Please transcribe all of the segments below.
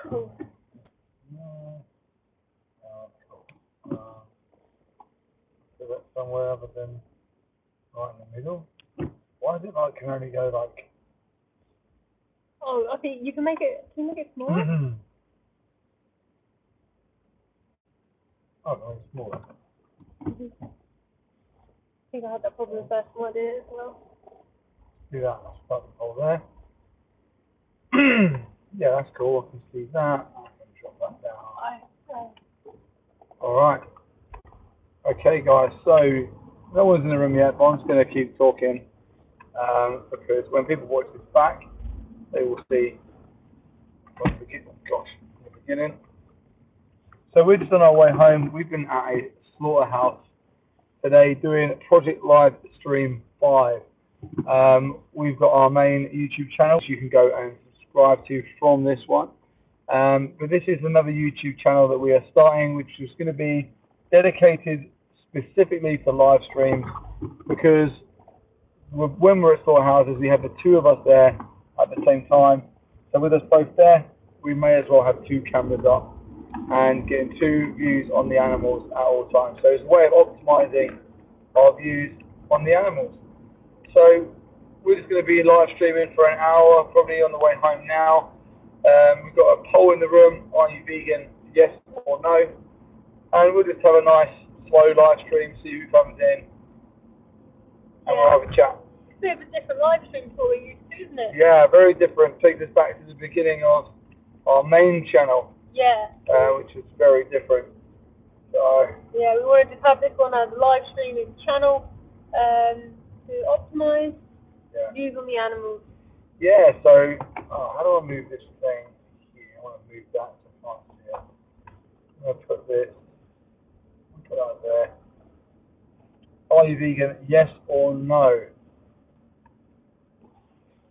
Cool. Cool. So that's somewhere other than right in the middle. Why is it like can only go like? Oh, I think you can make it. Can you make it smaller? Oh no, it's smaller. I think I had that problem the first time I did it as well. Do that. I'll start the hole there. Yeah, that's cool. I can see that. I can drop that down. All right. Okay, guys. So no one's in the room yet, but I'm just going to keep talking because when people watch this back, they will see. From the beginning. So we're just on our way home. We've been at a slaughterhouse today doing Project Live Stream 5. We've got our main YouTube channel, which you can go and subscribe to from this one. But this is another YouTube channel that we are starting, which is going to be dedicated specifically for live streams, because when we're at slaughterhouses, we have the two of us there at the same time. So with us both there, we may as well have two cameras up and getting two views on the animals at all times. So it's a way of optimizing our views on the animals. So we're just going to be live streaming for an hour, probably on the way home now. We've got a poll in the room: are you vegan? Yes or no? And we'll just have a nice, slow live stream, see who comes in, and we'll have a chat. It's a bit of a different live stream for you, isn't it? Yeah, very different. Takes us back to the beginning of our main channel. Yeah. Which is very different. So. Yeah, we wanted to have this one as a live streaming channel to optimize views on the animals. Yeah, so how do I move this thing here? I want to move that so I can't see it. I'm going to put this, put that there. Are you vegan? Yes or no?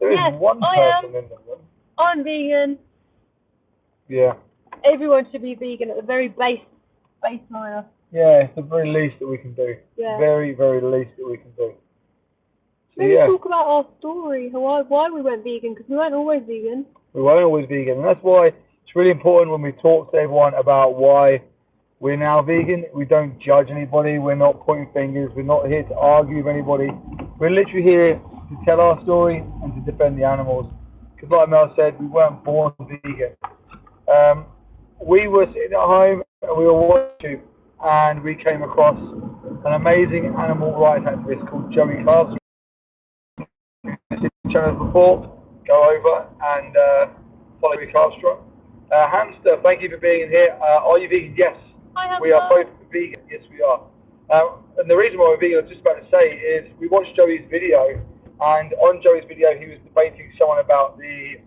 There is one person in the room. I'm vegan. Yeah. Everyone should be vegan at the very baseline. Yeah, it's the very least that we can do. Yeah. Very, very least that we can do. So, Maybe talk about our story, why we went vegan, because we weren't always vegan. We weren't always vegan, and that's why it's really important when we talk to everyone about why we're now vegan. We don't judge anybody. We're not pointing fingers. We're not here to argue with anybody. We're literally here to tell our story and to defend the animals. Because like Mel said, we weren't born vegan. We were sitting at home and we were watching, and we came across an amazing animal rights activist called Joey Carlson. Channels before, go over and follow Joey Carlson. Hamster, thank you for being here. Are you vegan? Yes. Hi, we are both vegan. Yes, we are. And the reason why we're vegan, I was just about to say, is we watched Joey's video, and on Joey's video, he was debating someone about the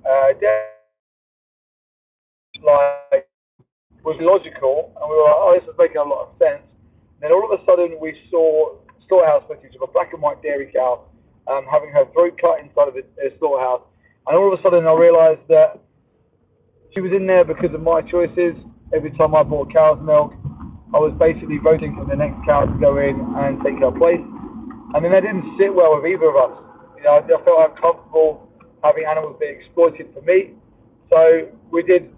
like was logical, and we were like, oh, this is making a lot of sense. And then all of a sudden, we saw slaughterhouse footage of a black and white dairy cow having her throat cut inside of the slaughterhouse, and all of a sudden, I realised that she was in there because of my choices. Every time I bought cow's milk, I was basically voting for the next cow to go in and take her place. And then that didn't sit well with either of us. You know, I felt uncomfortable having animals being exploited for meat. So we did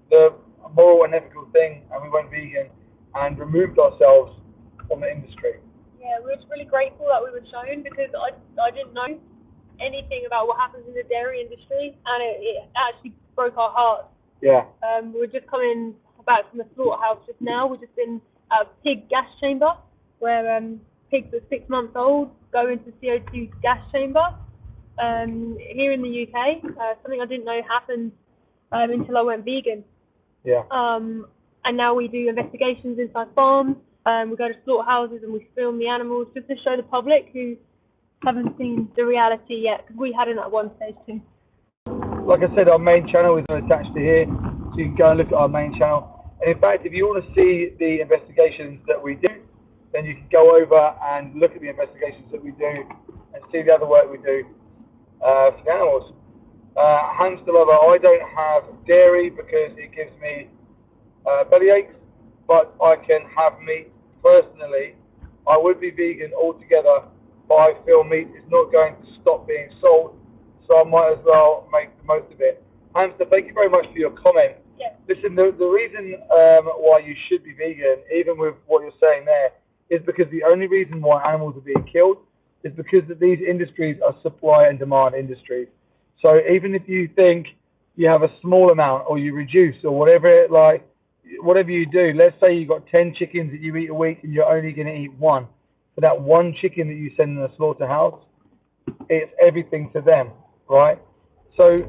the moral and ethical thing, and we went vegan and removed ourselves from the industry. Yeah, we were just really grateful that we were shown, because I didn't know anything about what happens in the dairy industry, and it actually broke our hearts. Yeah. We're just coming back from the slaughterhouse just now. We've just been at a pig gas chamber where pigs at 6 months old go into CO2 gas chamber here in the UK. Something I didn't know happened until I went vegan. Yeah. And now we do investigations inside farms. We go to slaughterhouses and we film the animals just to show the public who haven't seen the reality yet, because we hadn't at one stage too. Like I said, our main channel is attached to here, so you can go and look at our main channel. And in fact, if you want to see the investigations that we do, then you can go over and look at the investigations that we do and see the other work we do for the animals. Hamster lover, I don't have dairy because it gives me belly aches, but I can have meat. Personally, I would be vegan altogether, but I feel meat is not going to stop being sold, so I might as well make the most of it. Hamster, thank you very much for your comment. Yeah. Listen, the reason why you should be vegan, even with what you're saying there, is because the only reason why animals are being killed is because these industries are supply and demand industries. So even if you think you have a small amount or you reduce or whatever, like whatever you do, let's say you've got 10 chickens that you eat a week and you're only going to eat one. For that one chicken that you send in the slaughterhouse, it's everything to them, right? So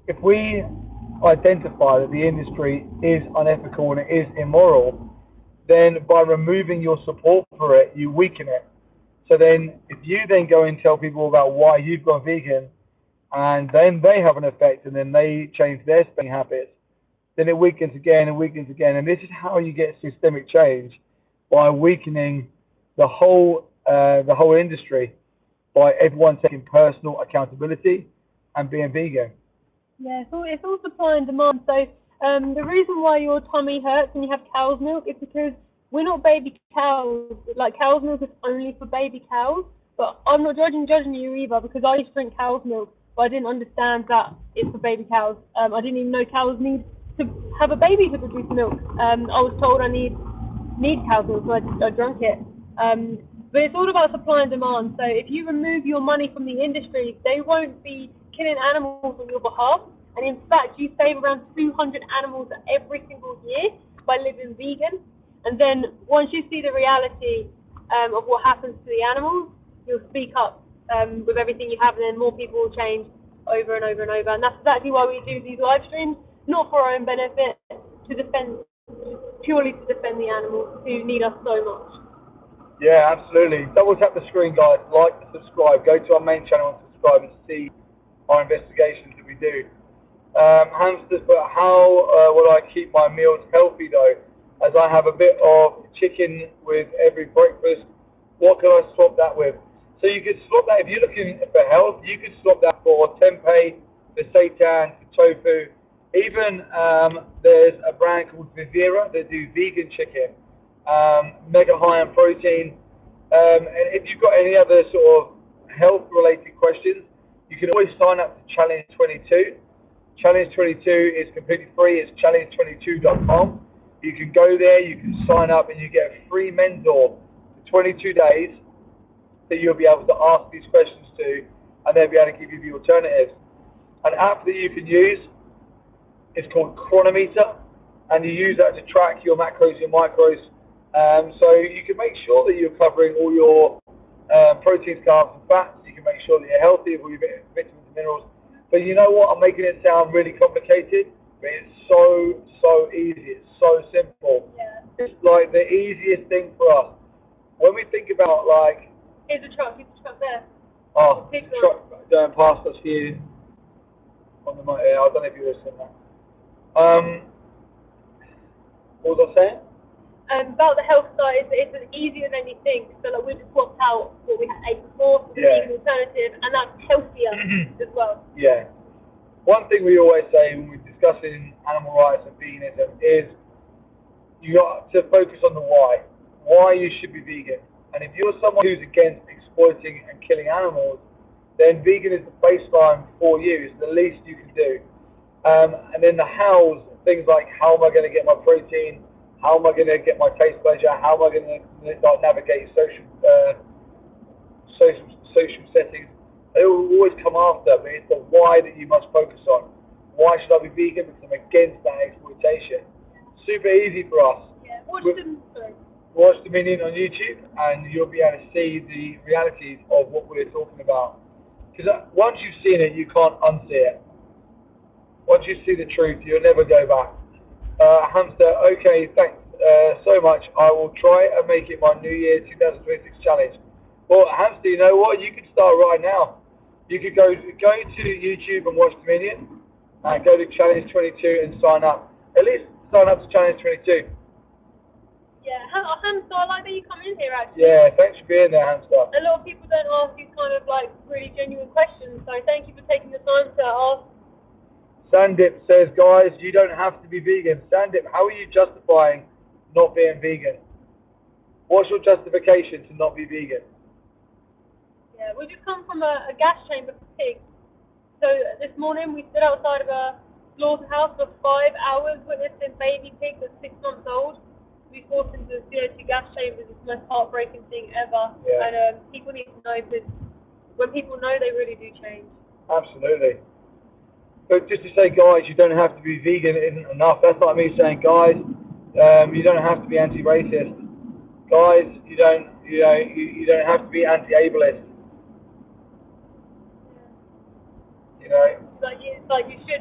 if we identify that the industry is unethical and it is immoral, then by removing your support for it, you weaken it. So then if you then go and tell people about why you've gone vegan and then they have an effect and then they change their spending habits, then it weakens again and weakens again. And this is how you get systemic change, by weakening the whole industry, by everyone taking personal accountability and being vegan. Yeah, it's all supply and demand. So the reason why your tummy hurts when you have cow's milk is because we're not baby cows. Like, cow's milk is only for baby cows. But I'm not judging you either, because I used to drink cow's milk, but I didn't understand that it's for baby cows. I didn't even know cows need to have a baby to produce milk. I was told I need cow's milk, so I drank it. But it's all about supply and demand. So if you remove your money from the industry, they won't be killing animals on your behalf. And in fact, you save around 200 animals every single year by living vegan. And then once you see the reality of what happens to the animals, you'll speak up with everything you have, and then more people will change over and over and over. And that's exactly why we do these live streams, not for our own benefit, purely to defend the animals who need us so much. Yeah, absolutely. Double tap the screen, guys. Like, subscribe. Go to our main channel and subscribe and see our investigations that we do. Hamsters, but how will I keep my meals healthy though? As I have a bit of chicken with every breakfast, what can I swap that with? So you could swap that, if you're looking for health, you could swap that for tempeh, for seitan, for tofu. Even there's a brand called Vivera that do vegan chicken, mega high in protein. And if you've got any other sort of health related questions, you can always sign up to Challenge 22. Challenge 22 is completely free. It's challenge22.com. You can go there, you can sign up, and you get a free mentor for 22 days that you'll be able to ask these questions to, and they'll be able to give you the alternatives. An app that you can use is called Chronometer, and you use that to track your macros and micros. So you can make sure that you're covering all your proteins, carbs, and fats. You can make sure that you're healthy with all your vitamins and minerals. But you know what? I'm making it sound really complicated, but it's so easy. It's so simple. Yeah. It's like the easiest thing for us. When we think about, like, Here's a truck there. oh, there's a truck going past us here on the motor. I don't know if you were saying that. What was I saying? About the health side, it's easier than you think. So like, we just swapped out what we had ate before for the vegan alternative, and that's healthier as well. Yeah. One thing we always say when we're discussing animal rights and veganism is you got to focus on the why you should be vegan. And if you're someone who's against exploiting and killing animals, then vegan is the baseline for you. It's the least you can do. And then the hows, things like, how am I going to get my protein? How am I going to get my taste pleasure? How am I going to navigate social settings? They will always come after, but it's the why that you must focus on. Why should I be vegan? Because I'm against that exploitation. Super easy for us. Yeah, watch Dominion on YouTube, and you'll be able to see the realities of what we're talking about. Because once you've seen it, you can't unsee it. Once you see the truth, you'll never go back. Hamster, okay, thanks so much. I will try and make it my New Year 2026 challenge. Well, Hamster, you know what? You can start right now. You could go to YouTube and watch Dominion, and go to Challenge 22 and sign up. At least sign up to Challenge 22. Yeah, Hamster, I like that you come in here, actually. Yeah, thanks for being there, Hamster. A lot of people don't ask these kind of like really genuine questions, so thank you for taking the time to ask. Sandip says, guys, you don't have to be vegan. Sandip, how are you justifying not being vegan? What's your justification to not be vegan? Yeah, we just come from a gas chamber for pigs. So this morning we stood outside of a slaughterhouse for 5 hours, witnessing baby pigs at 6 months old be forced into the CO2 gas chambers. It's the most heartbreaking thing ever. Yeah. And people need to know, because when people know, they really do change. Absolutely. But just to say, guys, you don't have to be vegan isn't enough. That's like me saying, guys, you don't have to be anti-racist. Guys, you don't have to be anti-ableist. You know.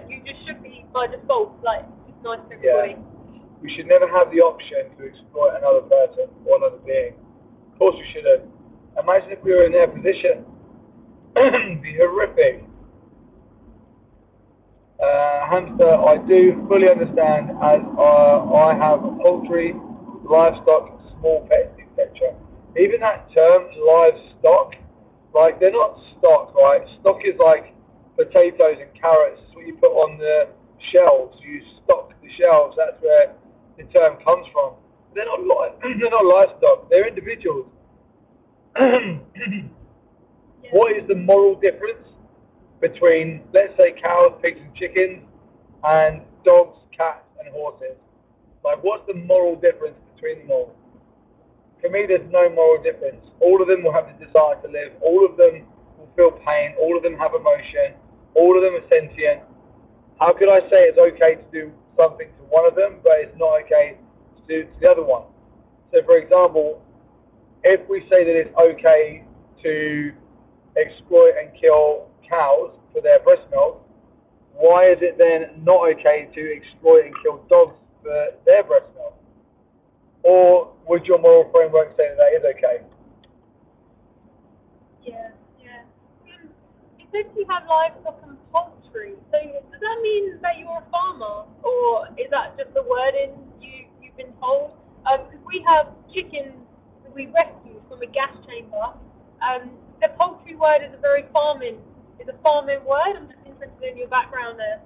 You just should be by default. Like, it's nice for everybody. Yeah. We should never have the option to exploit another person or another being. Of course we shouldn't. Imagine if we were in their position. It'd be horrific. Hamster, I do fully understand, as I have poultry, livestock, small pets, etc. Even that term, livestock, like, they're not stock, right? Stock is like potatoes and carrots. It's what you put on the shelves. You stock the shelves. That's where the term comes from. They're not they're not livestock. They're individuals. What is the moral difference between, let's say, cows, pigs, and chickens, and dogs, cats, and horses? Like, what's the moral difference between them all? For me, there's no moral difference. All of them will have the desire to live. All of them will feel pain. All of them have emotion. All of them are sentient. How could I say it's okay to do something to one of them, but it's not okay to do to the other one? So, for example, if we say that it's okay to exploit and kill cows for their breast milk, why is it then not okay to exploit and kill dogs for their breast milk? Or would your moral framework say that that is okay? Yeah. You said you have livestock and poultry. So does that mean that you're a farmer, or is that just the wording you've been told? Because we have chickens that we rescued from a gas chamber. The poultry word is a farming word. I'm just interested in your background there.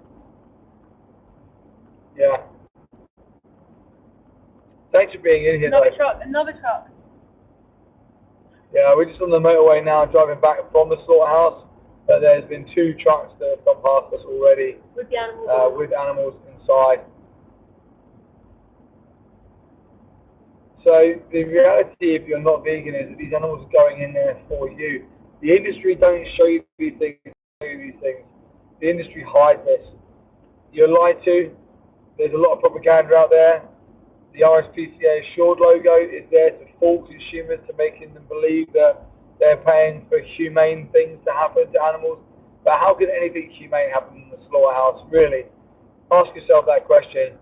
Yeah. Thanks for being in here. Another truck. Yeah, we're just on the motorway now, driving back from the slaughterhouse. There's been 2 trucks that have come past us already with the animals. With animals inside. So the reality, if you're not vegan, is that these animals are going in there for you. The industry don't show you these things. The industry hides this. You're lied to. There's a lot of propaganda out there. The RSPCA Assured logo is there to fool consumers, to making them believe that they're paying for humane things to happen to animals. But how can anything humane happen in the slaughterhouse, really? Ask yourself that question.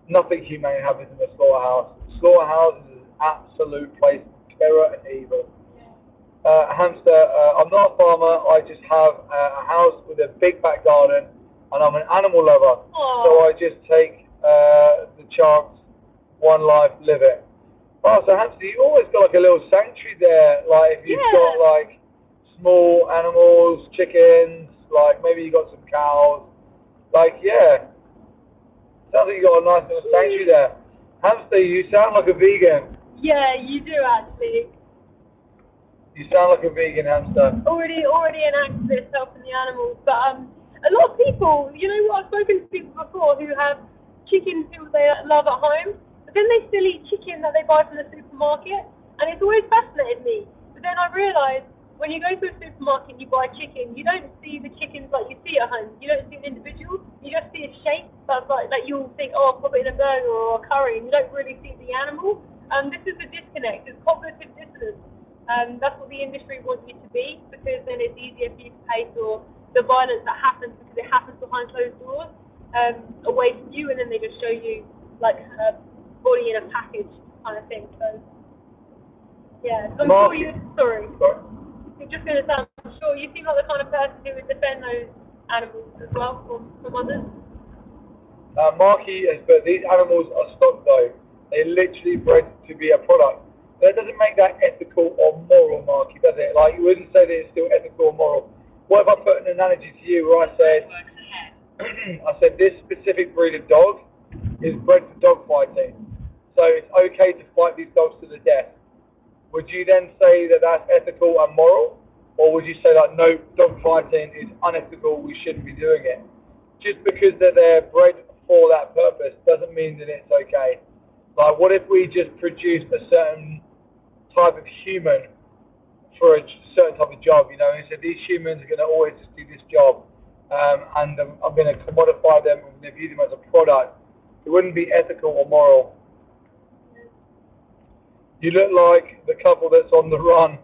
Nothing humane happens in the slaughterhouse. Slaughterhouse is an absolute place of terror and evil. Hamster, I'm not a farmer. I just have a house with a big back garden, and I'm an animal lover. Aww. So I just take the chance, one life, live it. Oh, so Hamster, you always got like a little sanctuary there. Like, if you've got like small animals, chickens, like maybe you got some cows. Like, yeah. Sounds like you got a nice little sanctuary there. Hamster, you sound like a vegan. Yeah, you do actually. You sound like a vegan, Hamster. Already an activist helping the animals. But a lot of people, you know what, I've spoken to people before who have chickens who they love at home, but then they still eat chicken that they buy from the supermarket, and it's always fascinated me. But then I realised, when you go to a supermarket and you buy chicken, you don't see the chickens like you see at home. You don't see an individual. You just see a shape that's like you'll think, oh, I'll put it in a burger or a curry, and you don't really see the animal. This is the disconnect. It's cognitive dissonance. That's what the industry wants you to be, because then it's easier for you to pay for the violence that happens, because it happens behind closed doors, away from you, and then they just show you like a body in a package kind of thing. So yeah, so I'm sure you. Sorry. You're just going to sound. I'm sure you seem like the kind of person who would defend those animals as well from others. Marky, but these animals are stock though. They're literally bred to be a product. That doesn't make that ethical or moral, Marky, does it? Like, you wouldn't say that it's still ethical or moral. What if I put an analogy to you where I said this specific breed of dog is bred for dog fighting, so it's okay to fight these dogs to the death. Would you then say that that's ethical and moral, or would you say that no, dog fighting is unethical, we shouldn't be doing it? just because they're bred for that purpose doesn't mean that it's okay. Like, what if we just produced a certain type of human for a certain type of job, you know, and said these humans are going to always just do this job, and I'm going to commodify them, I'm going to view them as a product. It wouldn't be ethical or moral. You look like the couple that's on the run.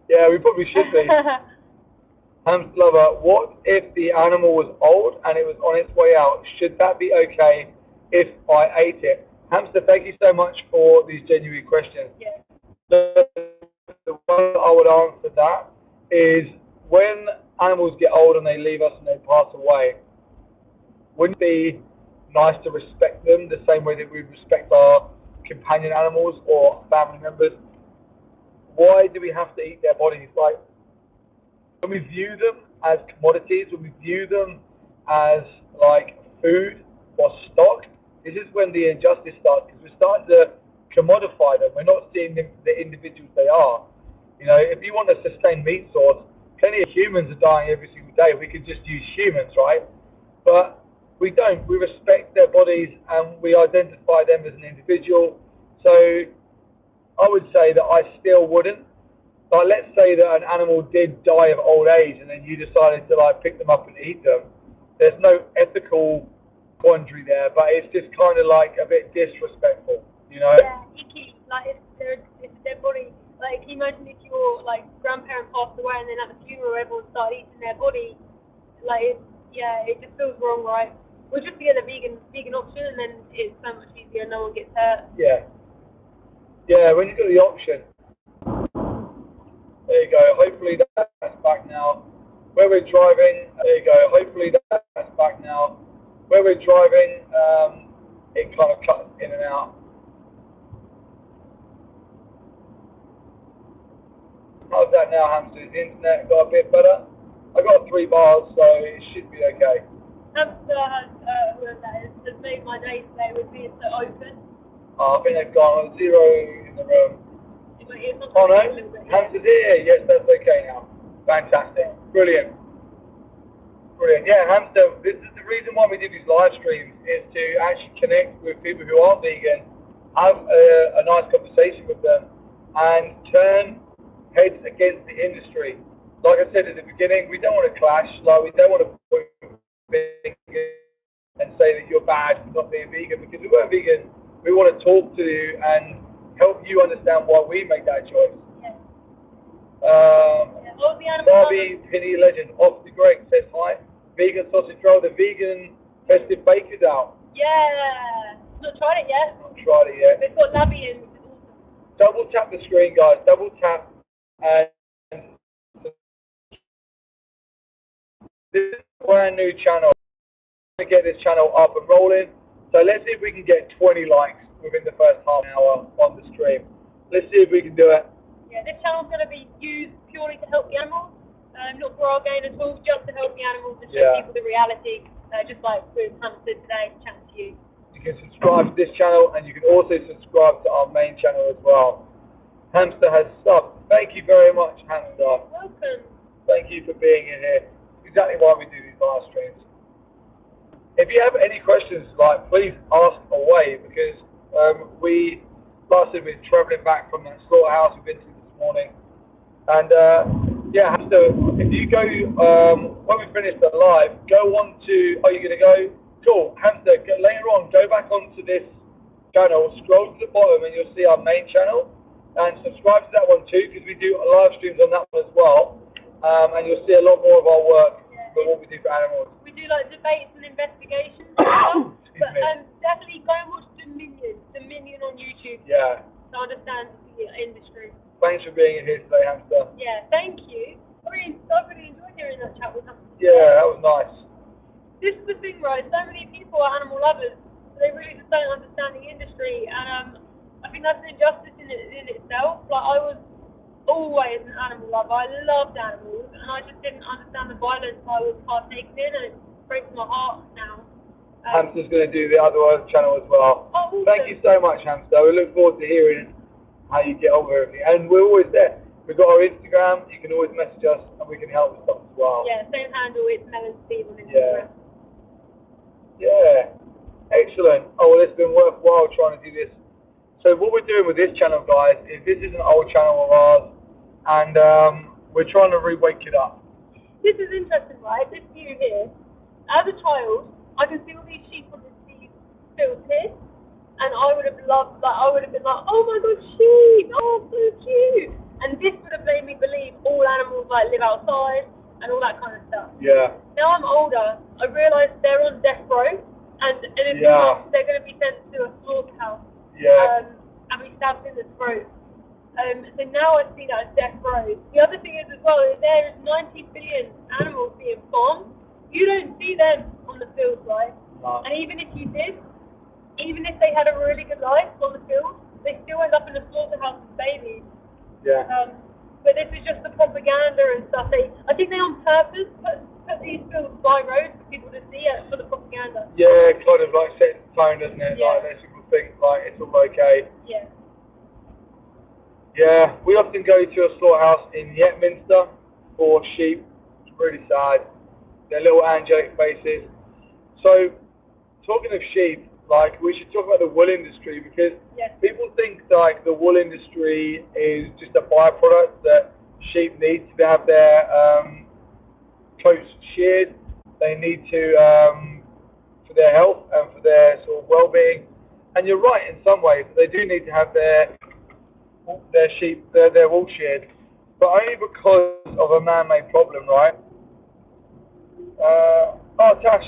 Yeah, we probably should be. Hamster lover, what if the animal was old and it was on its way out? Should that be okay if I ate it? Hamster, thank you so much for these genuine questions. Yeah. The one I would answer that is, when animals get old and they leave us and they pass away, wouldn't it be nice to respect them the same way that we respect our companion animals or family members? Why do we have to eat their bodies? Like, when we view them as commodities, when we view them as like food or stock, this is when the injustice starts, because we're starting to commodify them. We're not seeing them for the individuals they are. You know, if you want a sustained meat source, plenty of humans are dying every single day. We could just use humans, right? But we don't. We respect their bodies and we identify them as an individual. So I would say that I still wouldn't. Like, let's say that an animal did die of old age and then you decided to like pick them up and eat them. There's no ethical quandary there, but it's just kind of like a bit disrespectful, you know? Yeah, icky. Like, it's their body. Like, can you imagine if your like grandparent passed away and then at the funeral everyone started eating their body? Like, it just feels wrong, right? We'll just get a vegan option, and then it's so much easier. No one gets hurt. Yeah. Yeah, when you've got the option. There you go. Hopefully that's back now. Where we're driving, there you go. Hopefully that's back now. Where we're driving, it kind of cuts in and out. How's that now, Hamster? Is the internet got a bit better? I got 3 bars, so it should be okay. Hamster has, whoever that is, has made my day today with being so open. I think they've gone 0 in the room. Oh no, Hamster's here. Yes, that's okay now. Fantastic. Brilliant. Brilliant. Yeah, Hamster, this is the reason why we do these live streams, is to actually connect with people who aren't vegan, have a nice conversation with them, and turn heads against the industry. Like I said at the beginning, we don't want to clash. Like, we don't want to point vegan and say that you're bad for not being vegan, because we weren't vegan. We want to talk to you and help you understand why we make that choice. Yeah. Barbie Penny Legend off the Greg says hi. Vegan sausage roll. The vegan festive baker's out. Yeah. Not tried it yet. Not tried it yet. It's got Labby in, which is awesome. Double tap the screen, guys. Double tap, and this is a brand new channel. I'm going to get this channel up and rolling. So let's see if we can get 20 likes within the first half an hour on the stream. Let's see if we can do it. Yeah, this channel's going to be used purely to help the animals, not for our gain at all, just to help the animals and show people the reality, just like with Hamster today, chatting to you. You can subscribe to this channel, and you can also subscribe to our main channel as well. Hamster has subbed. Thank you very much, Hamster. You're welcome. Thank you for being in here. Exactly why we do these live streams. If you have any questions, like, please ask away, because we, last week, we're travelling back from that slaughterhouse we've been to this morning. And yeah, so if you go, when we finish the live, go on to, are you going to go? Cool, Hamster, later on, go back onto this channel, scroll to the bottom, and you'll see our main channel. And subscribe to that one too, because we do live streams on that one as well. And you'll see a lot more of our work for what we do for animals. We do like debates and investigations and stuff. But definitely go and watch Dominion on YouTube. Yeah. To understand the industry. Thanks for being in here today, Hamster. Yeah, thank you. I really enjoyed hearing that chat with Hamster. Yeah, that was nice. This is the thing, right? So many people are animal lovers. They really just don't understand the industry, and I think that's an injustice in itself. Like, I was always an animal lover. I loved animals, and I just didn't understand the violence I was partaking in, and it breaks my heart now. Hamster's going to do the other channel as well. Oh, awesome. Thank you so much, Hamster. We look forward to hearing how you get on with everything. And we're always there. We've got our Instagram. You can always message us, and we can help with stuff as well. Yeah, same handle. It's Mel Steve on Instagram. Yeah. Yeah. Excellent. Oh, well, it's been worthwhile trying to do this. So what we're doing with this channel, guys, is this is an old channel of ours, and we're trying to re-wake it up. This is interesting, right? This view here. As a child, I can see all these sheep on these fields here, and I would have loved, like, I would have been like, oh my god, sheep! Oh, so cute! And this would have made me believe all animals like live outside and all that kind of stuff. Yeah. Now I'm older, I realise they're on death row, and if Yeah. not, they're going to be sent to a slaughterhouse. Yeah. And be stabbed in the throat. So now I see that as death row. The other thing is as well, is there is 90 billion animals being farmed. You don't see them on the field, right? No. And even if you did, even if they had a really good life on the field, they still end up in a slaughterhouse as babies. Yeah. But this is just the propaganda and stuff. I think they on purpose put these fields by roads for people to see it for the propaganda. Yeah, kind of like sets the tone, doesn't it? Yeah. Like, people think like it's all okay. Yeah. Yeah, we often go to a slaughterhouse in Yetminster for sheep. It's really sad. They're little angelic faces. So, talking of sheep, like, we should talk about the wool industry, because people think like the wool industry is just a byproduct that sheep need to have their coats sheared. They need to for their health and for their sort of well-being. And you're right in some ways. They do need to have their sheep, their wool sheared, but only because of a man-made problem, right? Tash,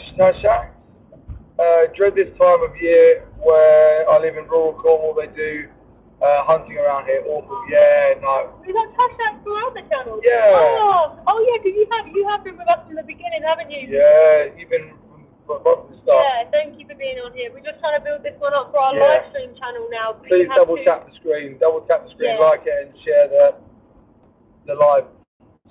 dread this time of year where I live in rural Cornwall. They do hunting around here. Awful. Yeah, no. We got Tash throughout the channel. Yeah. Oh yeah, because you have been with us from the beginning, haven't you? Yeah, you've been from the start. Yeah, thank you for being on here. We're just trying to build this one up for our Yeah. live stream channel now. Please double tap the screen, Yeah. like it, and share the live.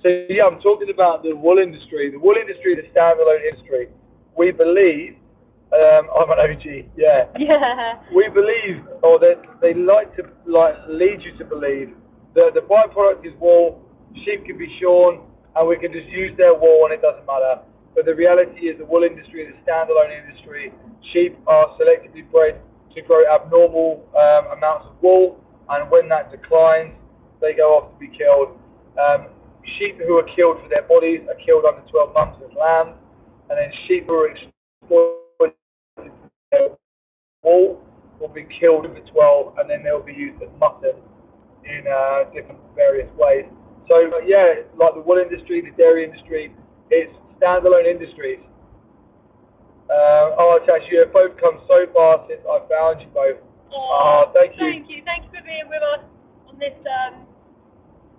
So yeah, I'm talking about the wool industry. The wool industry is a standalone industry. We believe, I'm an OG, yeah. Yeah. We believe, or they like to lead you to believe that the byproduct is wool. Sheep can be shorn, and we can just use their wool, and it doesn't matter. But the reality is the wool industry is a standalone industry. Sheep are selectively bred to grow abnormal amounts of wool, and when that declines, they go off to be killed. Sheep who are killed for their bodies are killed under 12 months as lambs, and then sheep who are exploited for their wool will be killed over 12, and then they'll be used as mutton in different various ways. So yeah, like the wool industry, the dairy industry, it's standalone industries. Tash, you have both come so far since I found you both. Thank you. Thanks for being with us on this.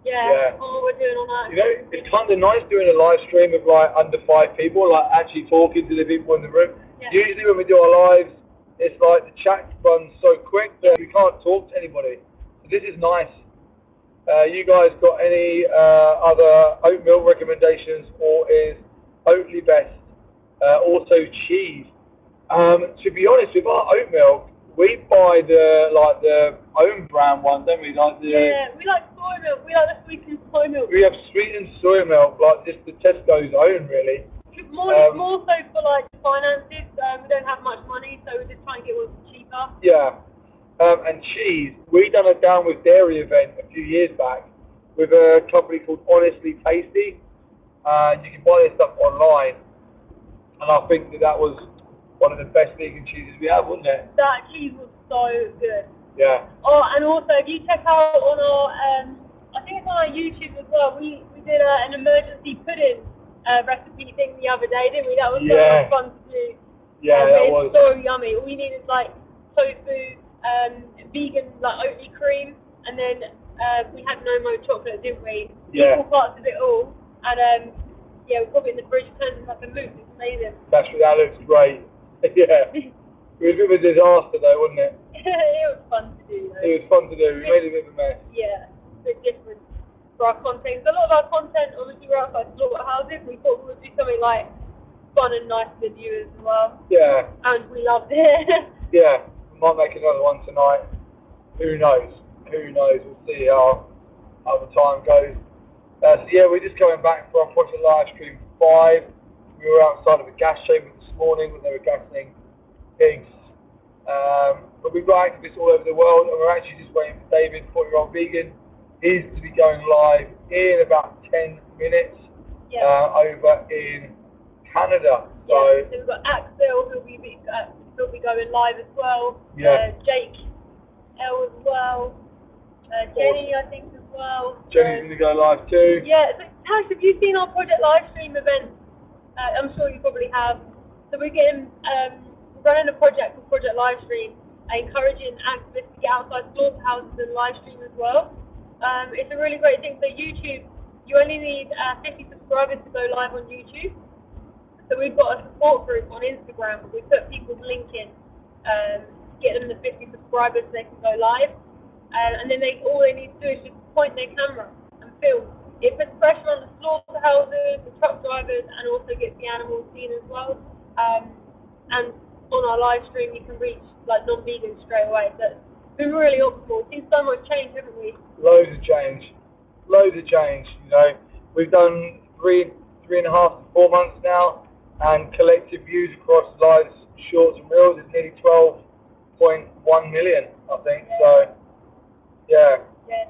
Yeah. On what we're doing on that. You know, it's kind of nice doing a live stream of like under 5 people, like actually talking to the people in the room. Yeah. Usually when we do our lives, it's like the chat runs so quick that we can't talk to anybody. So this is nice. You guys got any other oat milk recommendations, or is Oatly best? Also cheese. To be honest, with our oat milk, we buy the own brand one, don't we? Yeah, we like soy milk. We like the sweetened soy milk. We have sweetened soy milk, like just the Tesco's own, really. More so for like finances. We don't have much money, so we just try and get what's cheaper. Yeah. And cheese, we done a Down with Dairy event a few years back with a company called Honestly Tasty. You can buy this stuff online, and I think that was one of the best vegan cheeses we have, wasn't it? That cheese was so good. Yeah. Oh, and also if you check out on our, I think it's on our YouTube as well. We did an emergency pudding recipe thing the other day, didn't we? That was so much fun to do. Yeah, that was. So yummy. All you need is like tofu, vegan like Oatly cream, and then we had no more chocolate, didn't we? Yeah. Equal parts of it all, and we put it in the fridge, turned it like a mousse. It's amazing. That looks great. Yeah. It was a bit of a disaster though, wasn't it? It was fun to do though. It was fun to do. We made a bit of a mess. Yeah, a bit different for our content. A lot of our content, obviously, we're outside slaughterhouses. We thought we would do something like fun and nice for the viewers as well. Yeah. And we loved it. Yeah. We might make another one tonight. Who knows? We'll see how the time goes. So yeah, we're just coming back from watching live stream 5. We were outside of a gas chamber at the morning when they were gassing pigs. But we've got activists all over the world, and we're actually just waiting for David, 40-year-old vegan. He's to be going live in about 10 minutes over in Canada. So we've got Axel who'll be going live as well. Jake L as well. Jenny, I think, as well. Jenny's going to go live too. Yeah, so Tash, have you seen our Project Livestream event? I'm sure you probably have. So we're running a project called Project Livestream, encouraging activists to get outside slaughterhouses and live stream as well. It's a really great thing. So YouTube, you only need 50 subscribers to go live on YouTube. So we've got a support group on Instagram. We put people's link in, get them the 50 subscribers so they can go live. And then all they need to do is just point their camera and film. It puts pressure on the slaughterhouses, the truck drivers, and also gets the animals seen as well. And on our live stream, you can reach like non-vegans straight away. So it's been really optimal. We've seen so much change, haven't we? Loads of change. You know, we've done 3.5 to 4 months now, and collective views across live shorts and reels is nearly 12.1 million, I think. So. Yeah,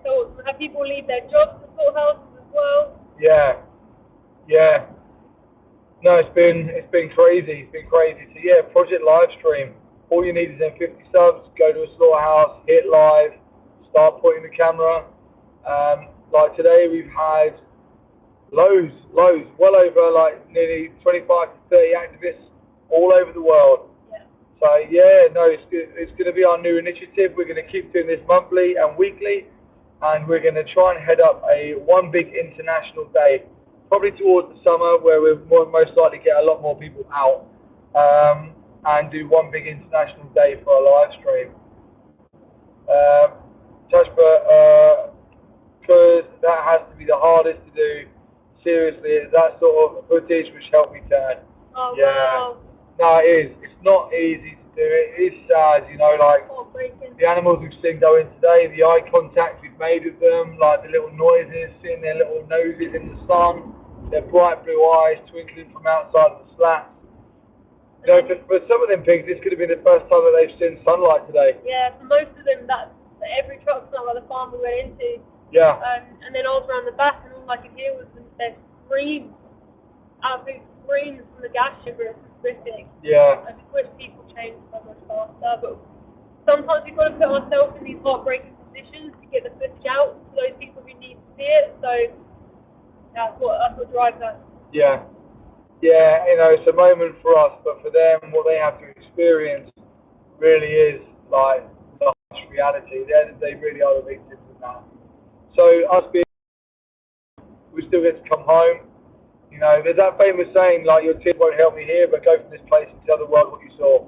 so have people leave their jobs for slaughterhouses as well? Yeah. No, it's been crazy. So yeah, Project Livestream. All you need is then 50 subs, go to a slaughterhouse, hit live, start pointing the camera. Like today we've had loads, well over like nearly 25 to 30 activists all over the world. So yeah, no, it's going to be our new initiative. We're going to keep doing this monthly and weekly, and we're going to try and head up one big international day, probably towards the summer, where we'll most likely get a lot more people out, and do one big international day for our live stream. Because that has to be the hardest to do. Seriously, that sort of footage which helped me turn. Oh, wow. No, it is. It's not easy to do. It is sad, you know, like the animals we've seen go in today, the eye contact we've made with them, like the little noises, seeing their little noses in the sun, their bright blue eyes twinkling from outside of the slats. You know, for some of them pigs, this could have been the first time that they've seen sunlight today. Yeah, for most of them, that's every truck stop at the farm we went into. Yeah. And then I was around the back, and all I could hear was their screams, absolute screams from the gas chamber. Yeah. I just wish people changed so much faster, but sometimes we've got to put ourselves in these heartbreaking positions to get the footage out to those people who need to see it. So that's what drives us. Yeah, you know, it's a moment for us, but for them, what they have to experience really is like the harsh reality. They really are the victims of that. So us being, we still get to come home. You know, there's that famous saying, like, your tears won't help me here, but go from this place and tell the world what you saw.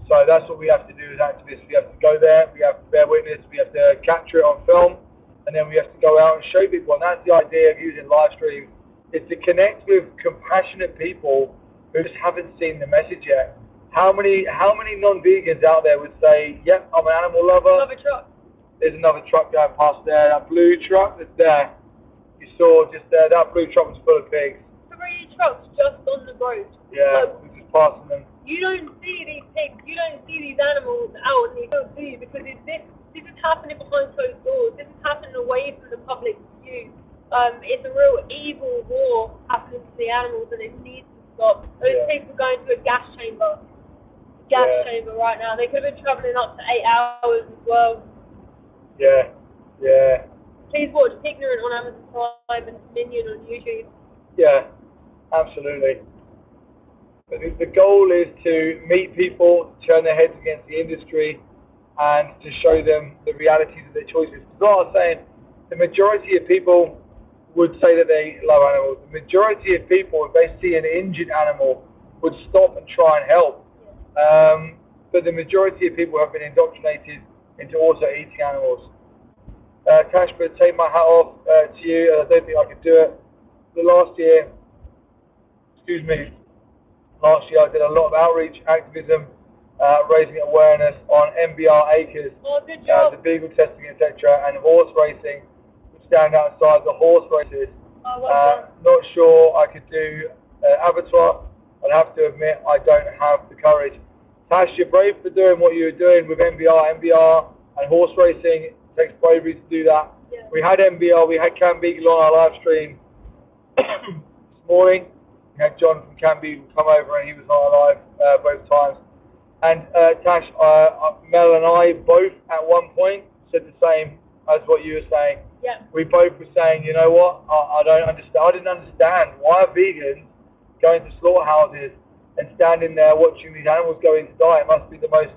So that's what we have to do as activists. We have to go there, we have to bear witness, we have to capture it on film, and then we have to go out and show people. And that's the idea of using live streams, is to connect with compassionate people who just haven't seen the message yet. How many non-vegans out there would say, yep, I'm an animal lover. Another truck. There's another truck going past there, that blue truck that's there. You saw just there, that blue truck was full of pigs. 3 trucks just on the road. Yeah, we're just passing them. You don't see these pigs, you don't see these animals out in the field, do you? Because this is happening behind closed doors. This is happening away from the public view. It's a real evil war happening to the animals, and it needs to stop. Those pigs are going to a gas chamber right now. They could have been travelling up to 8 hours as well. Yeah. Please watch Pignorant on Amazon Prime and Minion on YouTube. Yeah, absolutely. But the goal is to meet people, turn their heads against the industry, and to show them the realities of their choices. Because what I was saying, the majority of people would say that they love animals. The majority of people, if they see an injured animal, would stop and try and help. But the majority of people have been indoctrinated into also eating animals. Tashba, take my hat off to you. I don't think I could do it. Last year I did a lot of outreach, activism, raising awareness on MBR acres, good job. the beagle testing, etc., and horse racing, which stand outside the horse races. Not sure I could do abattoir. I'd have to admit I don't have the courage. Tash, you're brave for doing what you're doing with MBR. MBR and horse racing, it takes bravery to do that. Yeah. We had MBR, we had Cam Beagle on our live stream this morning. We had John from Cam Beagle come over and he was on our live both times. And Tash, Mel and I both at one point said the same as what you were saying. Yeah. We both were saying, you know what, I don't understand. I didn't understand why are vegans going to slaughterhouses and standing there watching these animals going to die. It must be the most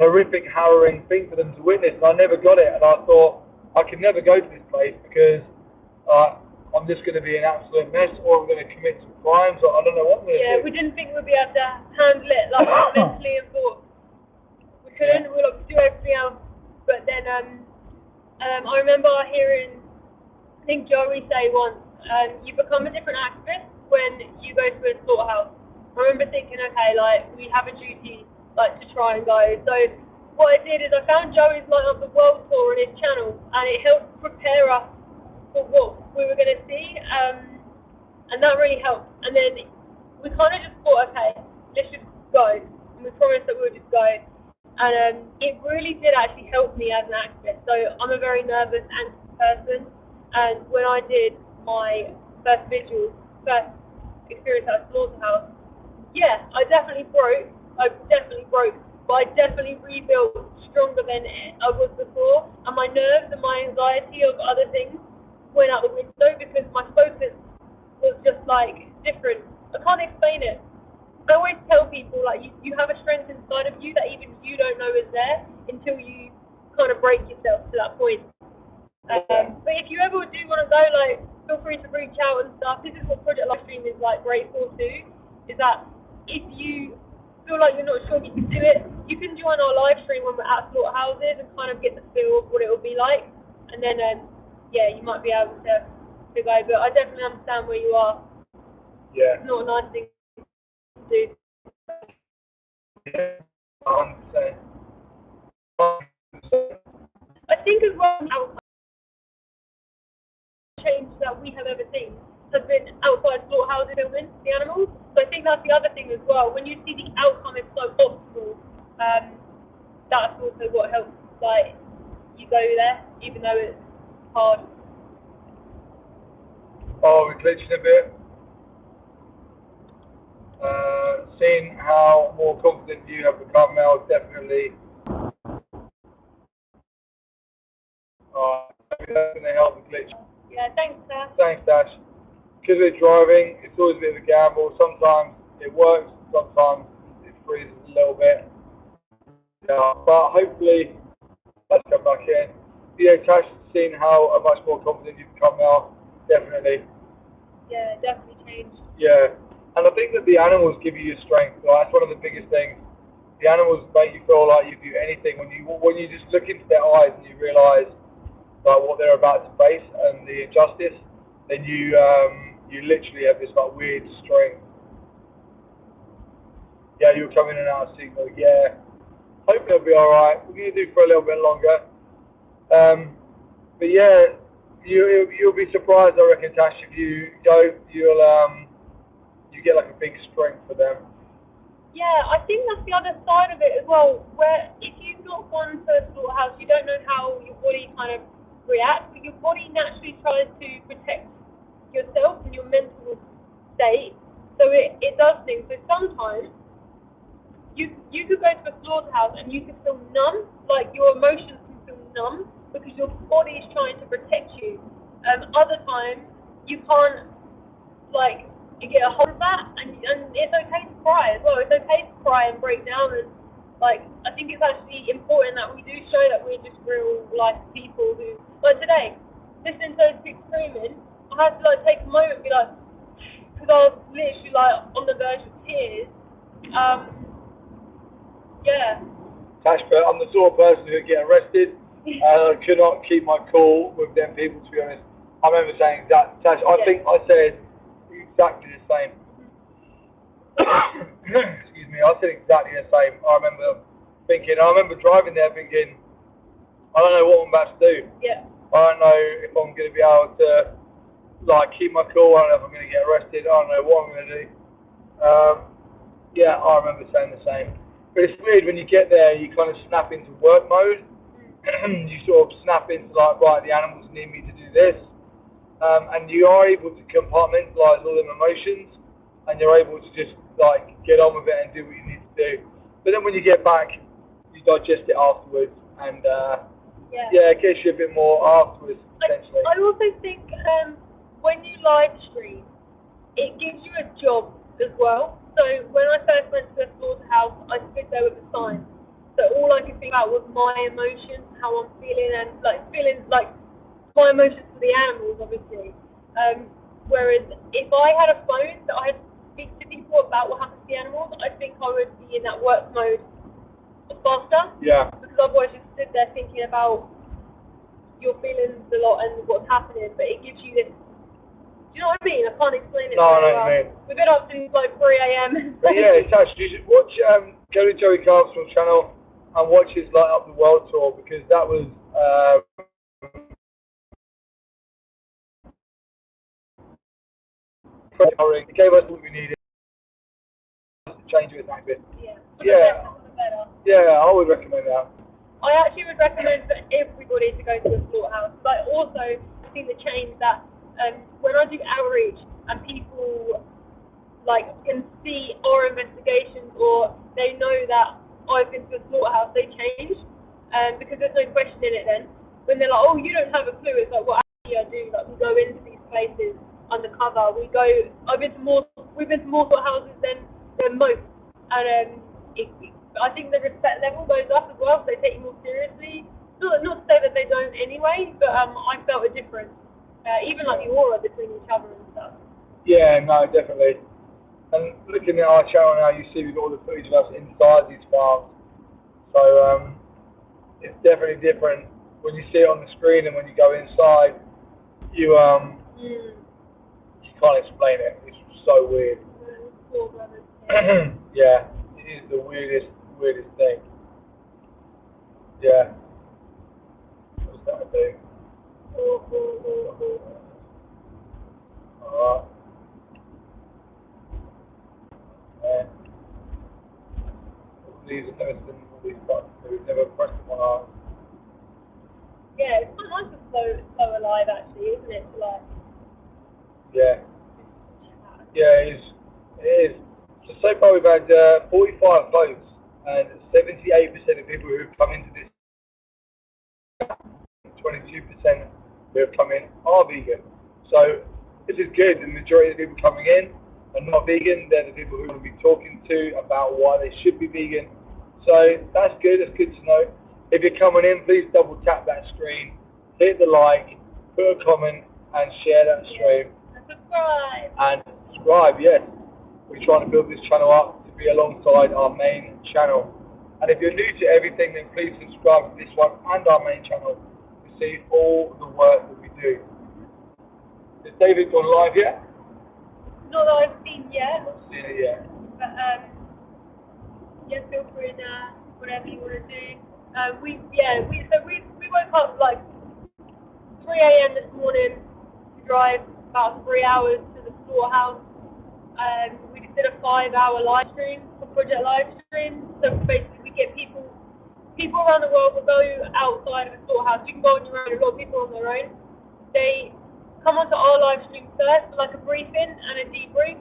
horrific, harrowing thing for them to witness. And I never got it. And I thought, I could never go to this place because I'm just going to be an absolute mess, or I'm going to commit some crimes, or I don't know what I'm going to do. Yeah, we didn't think we'd be able to handle it like mentally, and thought we couldn't. We'll have to do everything else. But then I remember hearing, I think Joey say once, you become a different activist when you go to a slaughterhouse. I remember thinking, okay, like, we have a duty, like, to try and go. So what I did is I found Joey's Light Up the World tour on his channel, and it helped prepare us for what we were going to see, and that really helped. And then we kind of just thought, okay, let's just go. And we promised that we would just go. And it really did actually help me as an activist. So I'm a very nervous, anxious person, and when I did my first vigil, first experience at a slaughterhouse, yeah, I definitely broke, but I definitely rebuilt stronger than I was before, and my nerves and my anxiety of other things went out the window because my focus was just like different. I can't explain it. I always tell people, like, you have a strength inside of you that even you don't know is there until you kind of break yourself to that point. But if you ever do want to go, like, feel free to reach out and stuff. This is what Project Livestream is like great for too, is that if you feel like you're not sure if you can do it, you can join our live stream when we're at slaughterhouses and kind of get the feel of what it will be like, and then yeah, you might be able to go. But I definitely understand where you are. Yeah. It's not a nice thing to do. Yeah, 100%. I think as well, outcome change that we have ever seen has been outside slaughterhouses filming the animals. So I think that's the other thing as well. When you see the outcome is so optimal, that's also what helps, like, you go there, even though it's hard. Oh, we're glitching a bit. Seeing how more confident you have become, Mel, definitely. Maybe that's going to help the glitch. Yeah, thanks, sir. Thanks, Dash. Because we're driving, it's always a bit of a gamble. Sometimes it works, sometimes it freezes a little bit. Yeah, but hopefully, let's come back in. Yeah, Tash, seeing how much more confident you've become now, definitely. Yeah, definitely changed. Yeah, and I think that the animals give you your strength. Right? That's one of the biggest things. The animals make you feel like you do anything when you just look into their eyes and you realise like what they're about to face and the injustice. Then you literally have this like weird strength. Yeah, you're coming in and out of signal. Yeah, hopefully it'll be all right. We're gonna do for a little bit longer. But yeah, you'll be surprised, I reckon, Tash, if you go, you get like a big strength for them. Yeah, I think that's the other side of it as well, where if you've not gone to a slaughterhouse, you don't know how your body kind of reacts, but your body naturally tries to protect yourself and your mental state, so it does things. So sometimes you could go to a slaughterhouse and you could feel numb, like your emotions can feel numb because your body is trying to protect you. Other times you can't, like, you get a hold of that, and it's okay to cry as well. It's okay to cry and break down, and like, I think it's actually important that we do show that we're just real life people who, like today, listening to those people screaming, I had to like take a moment and be like, because I was literally like on the verge of tears. Yeah. Tash, but I'm the sort of person who would get arrested. I could not keep my cool with them people, to be honest. I remember saying that, Tash, I think I said exactly the same. Excuse me, I said exactly the same. I remember driving there thinking, I don't know what I'm about to do. Yeah. I don't know if I'm going to be able to, like, keep my cool. I don't know if I'm going to get arrested. I don't know what I'm going to do. Yeah, I remember saying the same. But it's weird when you get there, you kind of snap into work mode. You sort of snap into like, right, the animals need me to do this. And you are able to compartmentalise all them emotions, and you're able to just like get on with it and do what you need to do. But then when you get back, you digest it afterwards, and yeah, it gets you a bit more afterwards potentially. I also think when you live stream, it gives you a job as well. So when I first went to a slaughterhouse, I stood there with a sign. So all I could think about was my emotions, how I'm feeling, and feeling like my emotions for the animals, obviously. Whereas if I had a phone that I had to speak to people about what happens to the animals, I think I would be in that work mode faster. Yeah. Because otherwise you stood there thinking about your feelings a lot and what's happening, but it gives you this. Do you know what I mean? I can't explain it. No, I know well. what you mean. We've been up since like 3 a.m. But yeah, it's actually, you should watch, go to Joey Carlson's channel and watch his Light Up the World tour, because that was, it gave us what we needed to change it a bit. Yeah. Yeah, I would recommend that. I actually would recommend for everybody to go to a slaughterhouse. But also, I've seen the change that when I do outreach and people like can see our investigations, or they know that I've been to a slaughterhouse, they change because there's no question in it. Then when they're like, "Oh, you don't have a clue," it's like, "What actually I do." Like we go into these places undercover. We've been to more slaughterhouses than most, and I think the respect level goes up as well, so they take you more seriously. Not to say that they don't anyway, but I felt a difference, even like the aura between each other and stuff. Yeah, no, definitely. And looking at our channel now, you see we've got all the footage of us inside these farms. So it's definitely different when you see it on the screen and when you go inside. You can't explain it. It's so weird. Yeah, it is the weirdest thing. Yeah. What's that do? Alright. Yeah. These are never seen all these buttons. We've never pressed them on ours. Yeah, it's quite nice to slow alive actually, isn't it? To like. Yeah. Yeah, it is. It is. So far we've had 45 votes, and 78% of people who have come into this, 22% who have come in are vegan. So this is good. The majority of the people coming in are not vegan. They're the people who we'll be talking to about why they should be vegan. So that's good. That's good to know. If you're coming in, please double tap that screen, hit the like, put a comment, and share that stream. And subscribe. And subscribe, yes. We're trying to build this channel up to be alongside our main channel. And if you're new to everything, then please subscribe to this one and our main channel to see all the work that we do. Has David gone live yet? Not that I've seen yet. Not seen it yet. But yeah, feel free to whatever you want to do. We woke up like 3 a.m. this morning to drive about 3 hours to the slaughterhouse. We just did a 5-hour live stream, a project live stream. So basically, we get people around the world will go outside of the slaughterhouse. You can go on your own. A lot of people on their own. They come onto our live stream first for like a briefing and a debrief,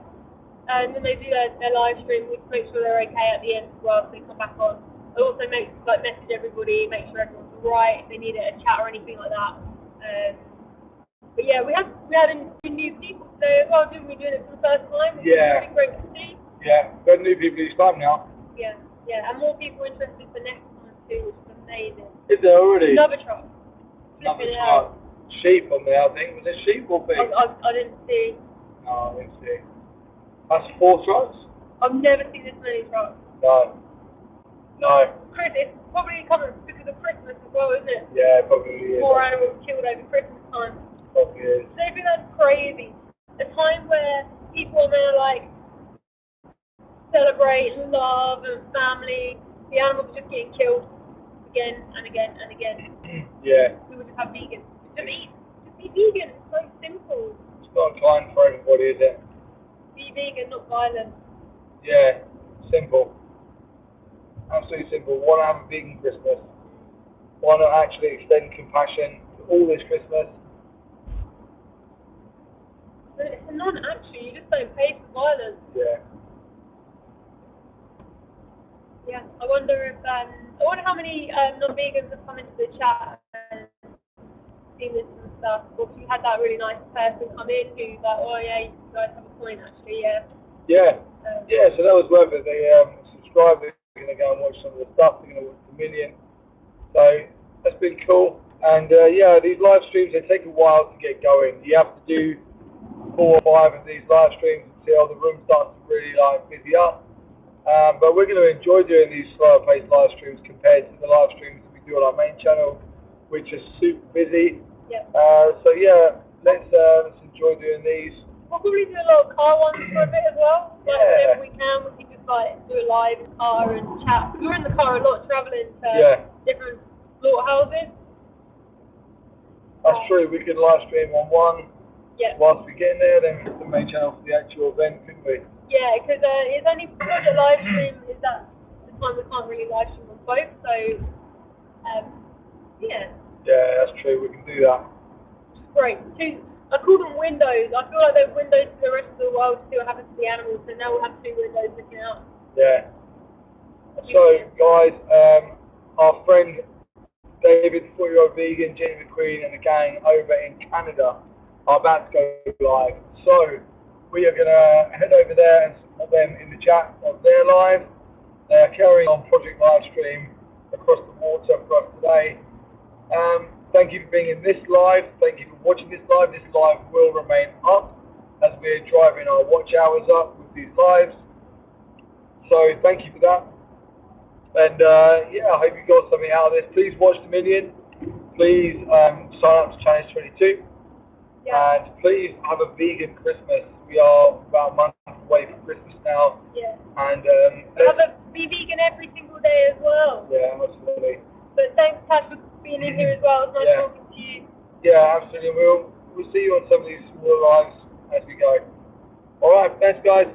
and then they do their live stream. We make sure they're okay at the end as well, so they come back on. I also message everybody, make sure everyone's alright, if they need a chat or anything like that. But yeah, we had new people today as well, didn't we? Doing it for the first time. Yeah. It's really great to see. Yeah, we've got new people each time now. Yeah, and more people interested for next time too, which is amazing. Is there already? Another truck. Another truck. Sheep on there, I think. Was it sheep or pig? I didn't see. No, I didn't see. That's 4 trucks? I've never seen this many trucks. No. Chris, it's probably coming because of Christmas as well, isn't it? Yeah, it probably is. More animals killed over Christmas time. Probably is. So I think that's crazy. A time where people are gonna like celebrate love and family, the animals are just getting killed again and again and again. Yeah. We would just have vegans. Just be vegan. It's so simple. It's not kind for everybody, is it? Be vegan, not violent. Yeah, simple. Absolutely simple. Why not have a vegan Christmas? Why not actually extend compassion to all this Christmas? But it's a non-actually, you just don't pay for violence. Yeah. Yeah, I wonder how many non-vegans have come into the chat and seen this and stuff. Or if you had that really nice person come in who's like, oh yeah, you guys have a point actually, yeah. Yeah. Yeah, so that was worth it. They subscribers are going to go and watch some of the stuff. They're going to watch Dominion. So that's been cool. And yeah, these live streams, they take a while to get going. You have to do 4 or 5 of these live streams until the room starts to really like busy up. But we're going to enjoy doing these slower paced live streams compared to the live streams that we do on our main channel, which are super busy. Yeah. So yeah, let's enjoy doing these. We'll probably do a lot of car ones for a bit as well. Like whenever we can, we can just like do a live in the car and chat. We're in the car a lot, travelling to different slaughterhouses. That's true. We could live stream on one. Yeah. Whilst we get in there, then the main channel for the actual event, couldn't we? Yeah, because it's only project live stream is at the time we can't really live stream on both. So yeah. Yeah, that's true. We can do that. Great. I call them windows. I feel like they're windows to the rest of the world to see what happens to the animals. So now we'll have 2 windows looking out. Yeah. So, guys, our friend David, 4-year-old vegan, Jenny McQueen, and the gang over in Canada are about to go live. So, we are going to head over there and support them in the chat of their live. They are carrying on Project Livestream across the water for us today. Thank you for being in this live. Thank you for watching this live. This live will remain up as we're driving our watch hours up with these lives. So thank you for that. And yeah, I hope you got something out of this. Please watch Dominion. Please sign up to Challenge 22. Yeah. And please have a vegan Christmas. We are about a month away from Christmas now. Yeah. And be vegan every single day as well. Yeah, absolutely. But thanks, Tash, for being in here as well. It's nice talking to you. Yeah, absolutely. We'll see you on some of these smaller lives as we go. All right, thanks, guys.